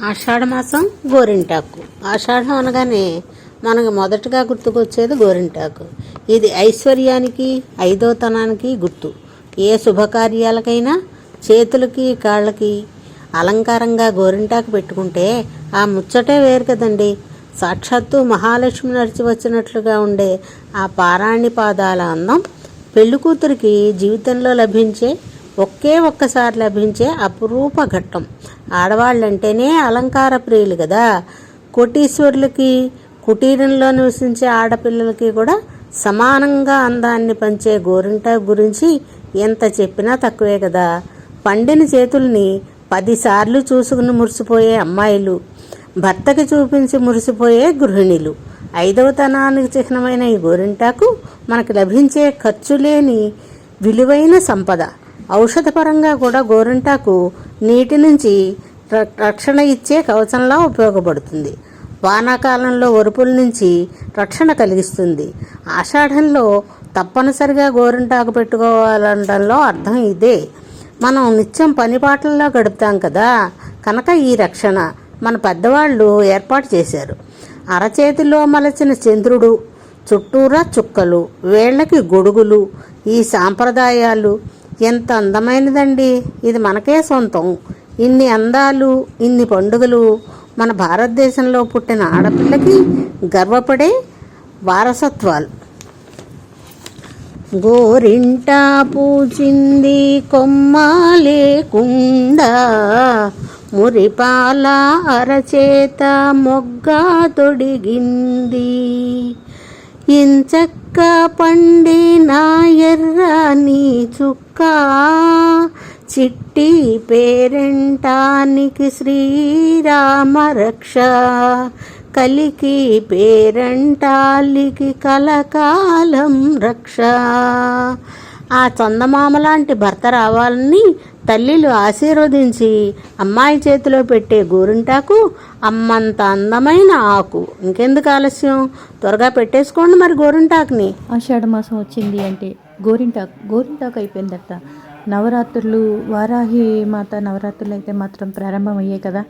ఆషాఢమాసం గోరింటాకు. ఆషాఢం అనగానే మనకు మొదటగా గుర్తుకొచ్చేది గోరింటాకు. ఇది ఐశ్వర్యానికి, ఐదోతనానికి గుర్తు. ఏ శుభకార్యాలకైనా చేతులకి కాళ్ళకి అలంకారంగా గోరింటాకు పెట్టుకుంటే ఆ ముచ్చటే వేరు కదండి. సాక్షాత్తు మహాలక్ష్మి నడిచి వచ్చినట్లుగా ఉండే ఆ పారాణి పాదాల అందం పెళ్ళికూతురికి జీవితంలో లభించే ఒక్కసారి లభించే అపురూప ఘట్టం. ఆడవాళ్ళంటేనే అలంకార ప్రియులు కదా. కోటీశ్వరులకి, కుటీరంలో నివసించే ఆడపిల్లలకి కూడా సమానంగా అందాన్ని పంచే గోరింటాకు గురించి ఎంత చెప్పినా తక్కువే కదా. పండిన చేతుల్ని 10 సార్లు చూసుకుని మురిసిపోయే అమ్మాయిలు, భర్తకి చూపించి మురిసిపోయే గృహిణులు. 5వ తనానికి చిహ్నమైన ఈ గోరింటాకు మనకు లభించే ఖర్చు లేని విలువైన సంపద. ఔషధపరంగా కూడా గోరింటాకు నీటి నుంచి రక్షణ ఇచ్చే కవచంలా ఉపయోగపడుతుంది. వానాకాలంలో ఒరుపుల నుంచి రక్షణ కలిగిస్తుంది. ఆషాఢంలో తప్పనిసరిగా గోరింటాకు పెట్టుకోవాలనడంలో అర్థం ఇదే. మనం నిత్యం పనిపాట్లలో గడుపుతాం కదా, కనుక ఈ రక్షణ మన పెద్దవాళ్ళు ఏర్పాటు చేశారు. అరచేతిలో మలచిన చంద్రుడు, చుట్టూరా చుక్కలు, వేళ్ళకి గొడుగులు, ఈ సాంప్రదాయాలు ఎంత అందమైనదండి. ఇది మనకే సొంతం. ఇన్ని అందాలు, ఇన్ని పండుగలు మన భారతదేశంలో పుట్టిన ఆడపిల్లకి గర్వపడే వారసత్వాలు. గోరింటా పూచింది కొమ్మ లేకుండా, మురిపాల అరచేత మొగ్గ తొడిగింది, ఇంచక్క పండిన ఎర్రని చుక్క, చిట్టి పేరంటానికి శ్రీరామ రక్ష, కలికి పేరంటాలికి కలకాలం రక్ష. ఆ చందమామ లాంటి భర్త రావాలని తల్లిలు ఆశీర్వదించి అమ్మాయి చేతిలో పెట్టే గోరింటాకు అమ్మంత అందమైన ఆకు. ఇంకెందుకు ఆలస్యం, త్వరగా పెట్టేసుకోండి మరి గోరింటాకుని. ఆషాఢ మాసం వచ్చింది అంటే గోరింటాకు అయిపోయిందట. నవరాత్రులు, వారాహి మాత నవరాత్రులు అయితే మాత్రం ప్రారంభమయ్యాయి కదా.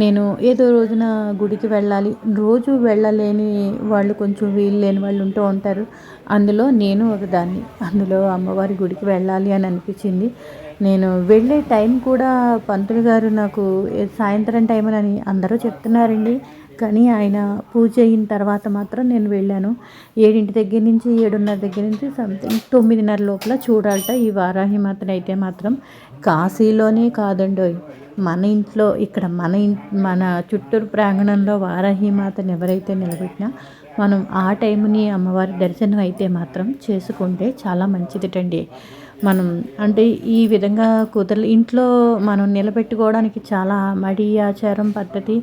నేను ఏదో రోజున గుడికి వెళ్ళాలి, రోజు వెళ్ళలేని వాళ్ళు, కొంచెం వీలు లేని వాళ్ళు ఉంటూ ఉంటారు. అందులో నేను ఒకదాన్ని. అందులో అమ్మవారి గుడికి వెళ్ళాలి అని అనిపించింది. నేను వెళ్ళే టైం కూడా పంతులు గారు నాకు సాయంత్రం టైం అని అందరూ చెప్తున్నారండి, కానీ ఆయన పూజ అయిన తర్వాత మాత్రం నేను వెళ్ళాను. 7 దగ్గర నుంచి 7:30 దగ్గర నుంచి సంథింగ్ 9:30 లోపల చూడాలట ఈ వారాహి మాతను. అయితే మాత్రం కాశీలోనే కాదండో, మన ఇంట్లో ఇక్కడ మన చుట్టూరు ప్రాంగణంలో వారాహి మాతను ఎవరైతే నిలబెట్టినా మనం ఆ టైంని అమ్మవారి దర్శనం అయితే మాత్రం చేసుకుంటే చాలా మంచిదిటండి. మనం అంటే ఈ విధంగా ఇంట్లో మనం నిలబెట్టుకోవడానికి చాలా మడి ఆచారం పద్ధతి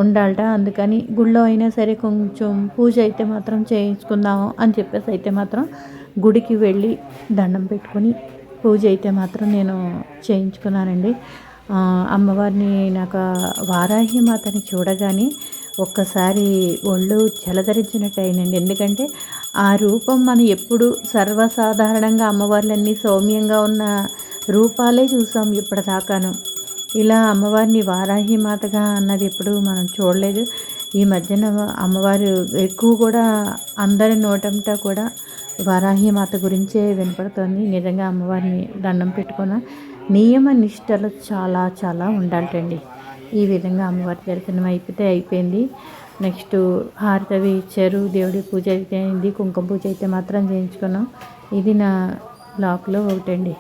ఉండాలట. అందుకని గుళ్ళో అయినా సరే కొంచెం పూజ అయితే మాత్రం చేయించుకుందాము అని చెప్పేసి అయితే మాత్రం గుడికి వెళ్ళి దండం పెట్టుకొని పూజ అయితే మాత్రం నేను చేయించుకున్నానండి. అమ్మవారిని నాకు వారాహి మాతని చూడగానే ఒక్కసారి ఒళ్ళు జలధరించినట్టు అయినండి. ఎందుకంటే ఆ రూపం మనం ఎప్పుడు సర్వసాధారణంగా అమ్మవార్లన్నీ సౌమ్యంగా ఉన్న రూపాలే చూసాం ఇప్పటిదాకాను. ఇలా అమ్మవారిని వారాహి మాతగా అన్నది ఎప్పుడు మనం చూడలేదు. ఈ మధ్యన అమ్మవారు ఎక్కువ కూడా అందరి నోటంతా కూడా వారాహి మాత గురించే వినపడుతుంది. నిజంగా అమ్మవారిని దండం పెట్టుకున్న నియమ నిష్టలు చాలా చాలా ఉండాలటండి. ఈ విధంగా అమ్మవారి దర్శనం అయిపోయింది. నెక్స్ట్ హారతి అవి ఇచ్చారు, దేవుడి పూజ అయితే అయింది, కుంకుమ పూజ అయితే మాత్రం చేయించుకున్నాం. ఇది నా బ్లాగ్లో ఒకటండి.